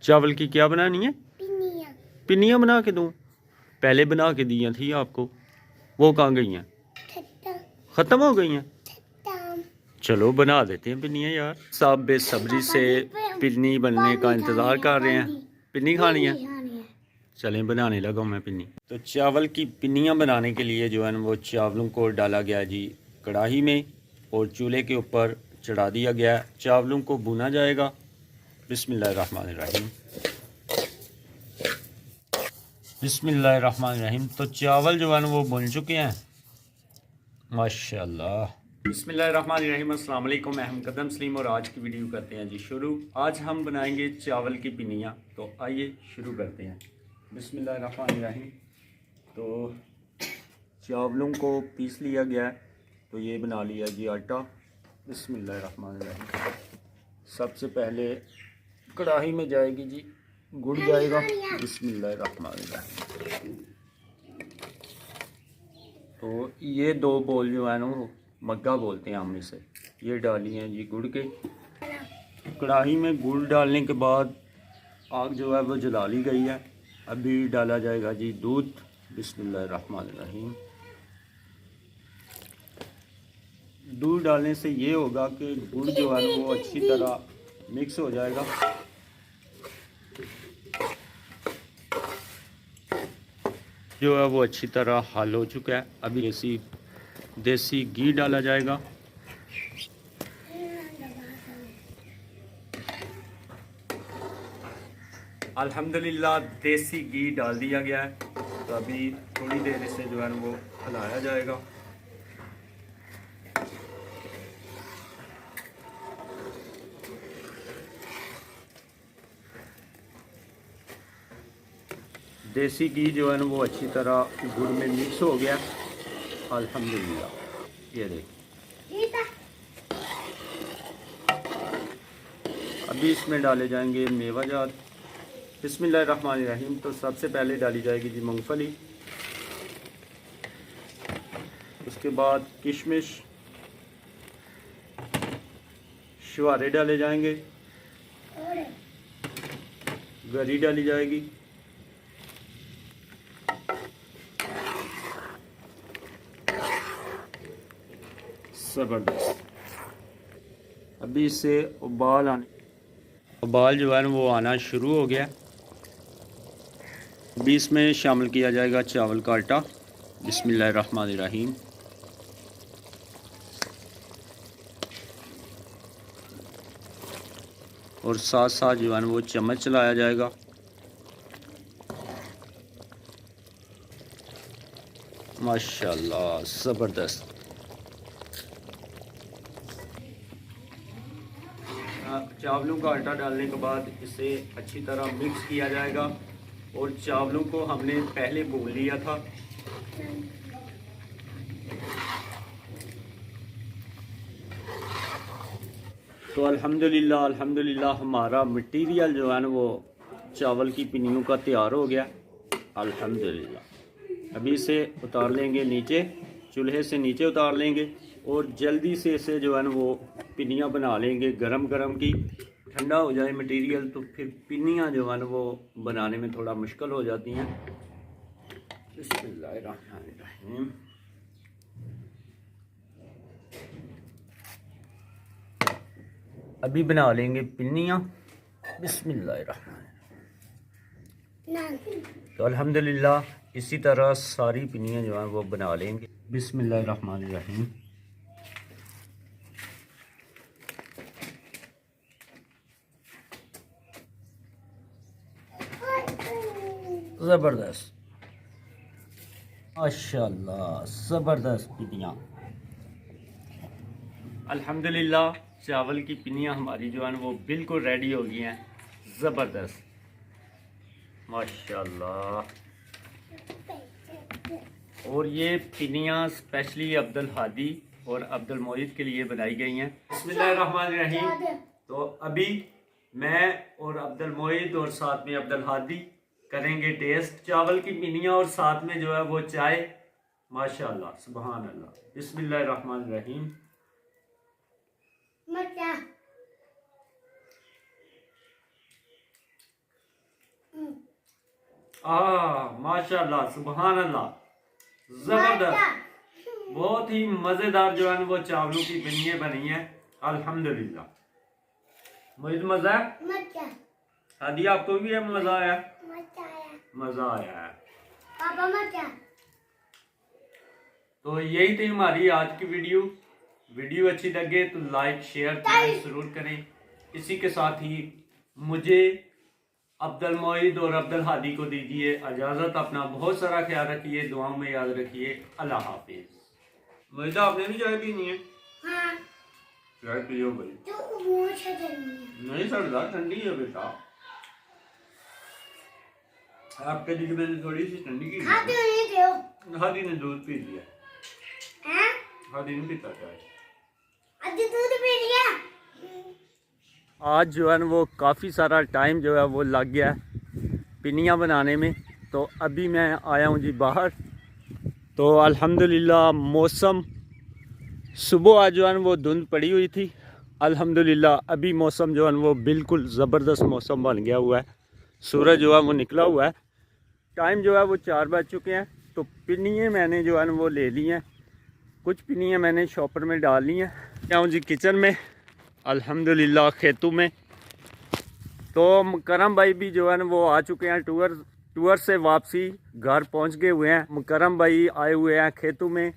चावल की क्या बनानी है? पिन्नियाँ बना के दूँ? पहले बना के दी थी आपको, वो कहाँ गई हैं? ख़त्म हो गई हैं। चलो बना देते हैं पिन्नियाँ यार। सब बेसब्री से पिन्नी बनने का इंतज़ार कर रहे हैं। पिन्नी खानी है, चलें बनाने लगा मैं पिन्नी। तो चावल की पिन्नियाँ बनाने के लिए जो है ना वो चावलों को डाला गया जी कढ़ाई में और चूल्हे के ऊपर चढ़ा दिया गया। चावलों को भुना जाएगा। बिस्मिल्लाहिर्रहमानिर्रहीम, बिस्मिल्लाहिर्रहमानिर्रहीम। तो चावल जो है ना वो भुन चुके हैं माशाल्लाह। बिस्मिल्लाहिर्रहमानिर्रहीम, अस्सलाम वालेकुम। मैं हम कदम सलीम और आज की वीडियो करते हैं जी शुरू। आज हम बनाएंगे चावल की पिन्नियाँ, तो आइए शुरू करते हैं। बिस्मिल्लाहिर्रहमानिर्रहीम। तो चावलों को पीस लिया गया है, तो ये बना लिया जी आटा। बिस्मिल्लाहिर्रहमानिर्रहीम। सबसे पहले कढ़ाई में जाएगी जी गुड़ जाएगा। बिस्मिल्लाहिर्रहमानिर्रहीम। तो ये 2 बोल जो है ना वो मग्गा बोलते हैं हम इसे, ये डाली हैं जी गुड़ के। कढ़ाई में गुड़ डालने के बाद आग जो है वो जला ली गई है। अभी डाला जाएगा जी दूध। बिस्मिल्लाहिर्रहमानिर्रहीम। दूध डालने से ये होगा कि गुड़ जो है ना वो अच्छी तरह मिक्स हो जाएगा। जो है वो अच्छी तरह हल हो चुका है। अभी देसी घी डाला जाएगा। अल्हम्दुलिल्लाह देसी घी डाल दिया गया है। तो अभी थोड़ी देर इसे जो है ना वो हिलाया जाएगा। देसी घी जो है ना वो अच्छी तरह गुड़ में मिक्स हो गया अल्हम्दुलिल्लाह। ये देखिए अभी इसमें डाले जाएंगे मेवाजात। बिस्मिल्लाहिर्रहमानिर्रहीम। तो सबसे पहले डाली जाएगी जी मूंगफली, उसके बाद किशमिश, शुहारे डाले जाएंगे, गरी डाली जाएगी, ज़बरदस्त। अभी इससे उबाल जो है ना वो आना शुरू हो गया। अभी इसमें शामिल किया जाएगा चावल का आटा। बिस्मिल्लाहिर्रहमानिर्रहीम। और साथ साथ जो है ना वो चम्मच चलाया जाएगा। माशाल्लाह ज़बरदस्त। चावलों का आटा डालने के बाद इसे अच्छी तरह मिक्स किया जाएगा। और चावलों को हमने पहले भून लिया था। तो अल्हम्दुलिल्लाह अल्हम्दुलिल्लाह हमारा मटेरियल जो है ना वो चावल की पिन्नियों का तैयार हो गया अल्हम्दुलिल्लाह। अभी इसे उतार लेंगे नीचे, चूल्हे से नीचे उतार लेंगे और जल्दी से इसे जो है ना वो पिन्नियाँ बना लेंगे गरम गरम की। ठंडा हो जाए मटेरियल तो फिर पिन्नियाँ जो है ना वो बनाने में थोड़ा मुश्किल हो जाती हैं। बिस्मिल्लाहिर्रहमानिर्रहीम। अभी बना लेंगे पिन्नियाँ। बिस्मिल्लाहिर्रहमानिर्रहीम। तो अल्हम्दुलिल्लाह इसी तरह सारी पिन्नियाँ जो हैं वो बना लेंगे। बिस्मिल्लाहिर्रहमानिर्रहीम। ज़बरदस्त माशाल्लाह ज़बरदस्त पिन्नियाँ। अल्हम्दुलिल्लाह चावल की पिन्नियाँ हमारी जो है ना वो बिल्कुल रेडी हो गई हैं। ज़बरदस्त माशाल्लाह। और ये पिन्नियाँ स्पेशली अब्दुल हादी और अब्दुल मोहित के लिए बनाई गई हैं। बिस्मिल्लाहिर्रहमानिर्रहीम। तो अभी मैं और अब्दुल मोहित और साथ में अब्दुल हादी करेंगे टेस्ट चावल की पिन्नियाँ और साथ में जो है वो चाय। माशाल्लाह सुभान अल्लाह। बिस्मिल्लाहिर्रहमानिर्रहीम। माशाल्लाह सुभान अल्लाह, जबरदस्त, बहुत ही मजेदार जो है वो चावलों की पिन्नियाँ बनी हैं अल्हम्दुलिल्लाह। मुझे मजा है, हादिया आपको भी है मजा आया? मजा आया है पापा मजा। तो यही थी हमारी आज की वीडियो अच्छी लगे तो लाइक शेयर जरूर करें। इसी के साथ ही मुझे अब्दुल मोईद और अब्दुल हादी को दीजिए इजाजत। अपना बहुत सारा ख्याल रखिए, दुआओं में याद रखिए। अल्लाह हाफिज। मोईदा आपने भी चाय पीनी है? हाँ। चाय पियो भाई। तो वो नहीं सड़दा, ठंडी है बेटा। आपके लिए मैंने थोड़ी सी ठंडी की। हादी ने दूध पी लिया। हादी ने पीता चाय। दूध पी लिया। आज जो है वो काफ़ी सारा टाइम जो है वो लग गया है पिनियाँ बनाने में। तो अभी मैं आया हूँ जी बाहर। तो अल्हम्दुलिल्लाह मौसम, सुबह आज जो है वो धुंध पड़ी हुई थी, अल्हम्दुलिल्लाह अभी मौसम जो है वो बिल्कुल ज़बरदस्त मौसम बन गया हुआ है। सूरज जो है वो निकला हुआ है। टाइम जो है वो 4 बज चुके हैं। तो पिनियाँ मैंने जो है वो ले ली हैं, कुछ पिनियाँ मैंने शॉपर में डाल ली हैं। क्या हूँ जी किचन में अल्हम्दुलिल्लाह खेतों में। तो मुकरम भाई भी जो है ना वो आ चुके हैं, टूर से वापसी घर पहुंच गए हुए हैं। मुकरम भाई आए हुए हैं खेतों में।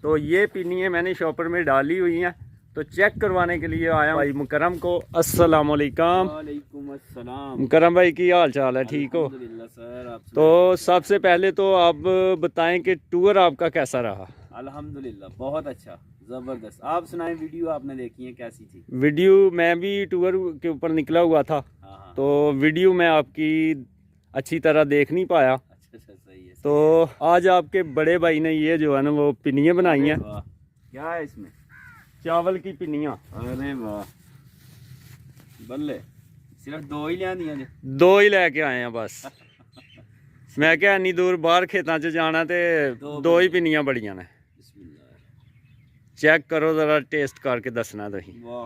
तो ये पिनियाँ मैंने शॉपर में डाली हुई हैं, तो चेक करवाने के लिए आया भाई मुकरम को। अस्सलाम वालेकुम। वालेकुम अस्सलाम। मुकरम भाई की हाल चाल है? ठीक हो? अल्हम्दुलिल्लाह सर। आप तो सबसे पहले तो आप बताएं कि टूर आपका कैसा रहा? अल्हम्दुलिल्लाह बहुत अच्छा, जबरदस्त। आप सुनाएं, वीडियो आपने देखी है कैसी थी? वीडियो मैं भी टूर के ऊपर निकला हुआ था। हाँ। तो वीडियो मैं आपकी अच्छी तरह देख नहीं पाया। अच्छा सही है। तो आज आपके बड़े भाई ने ये जो है ना वो पिनियाँ बनाई हैं। क्या है इसमें? चावल की पिनियाँ। अरे वाह, बल्ले सिर्फ 2 ही लिया दिया? 2 ही लेके आए हैं बस। मैं क्या इन्नी दूर बाहर खेतों च जाना ते 2 ही पिनियाँ बड़ियां ने। चेक करो जरा, टेस्ट करके दसना तुसीं। वाह,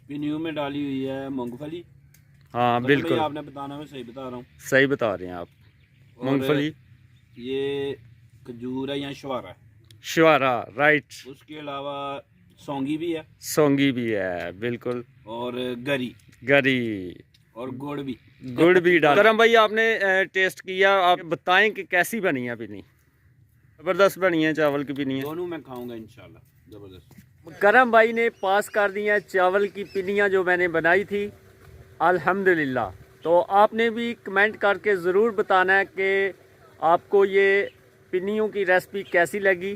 पिनियों में डाली हुई है मूंगफली। हाँ बिल्कुल, आपने बताना, मैं सही बता रहा हूँ? सही बता रहे हैं आप। मूंगफली, ये खजूर है या शवारा है? शवारा, राइट। उसके अलावा सौंगी भी है। सौंगी भी है बिल्कुल। और गरी और गुड़ भी डाल। करम भाई आपने टेस्ट किया, आप बताएं कि कैसी बनी है पिनी? जबरदस्त बनी है चावल की पिनियाँ। दोनों मैं खाऊंगा इंशाल्लाह, जबरदस्त। करम भाई ने पास कर दी हैं चावल की पिनियाँ जो मैंने बनाई थी अल्हम्दुलिल्लाह। तो आपने भी कमेंट करके ज़रूर बताना है कि आपको ये पिनियों की रेसिपी कैसी लगी।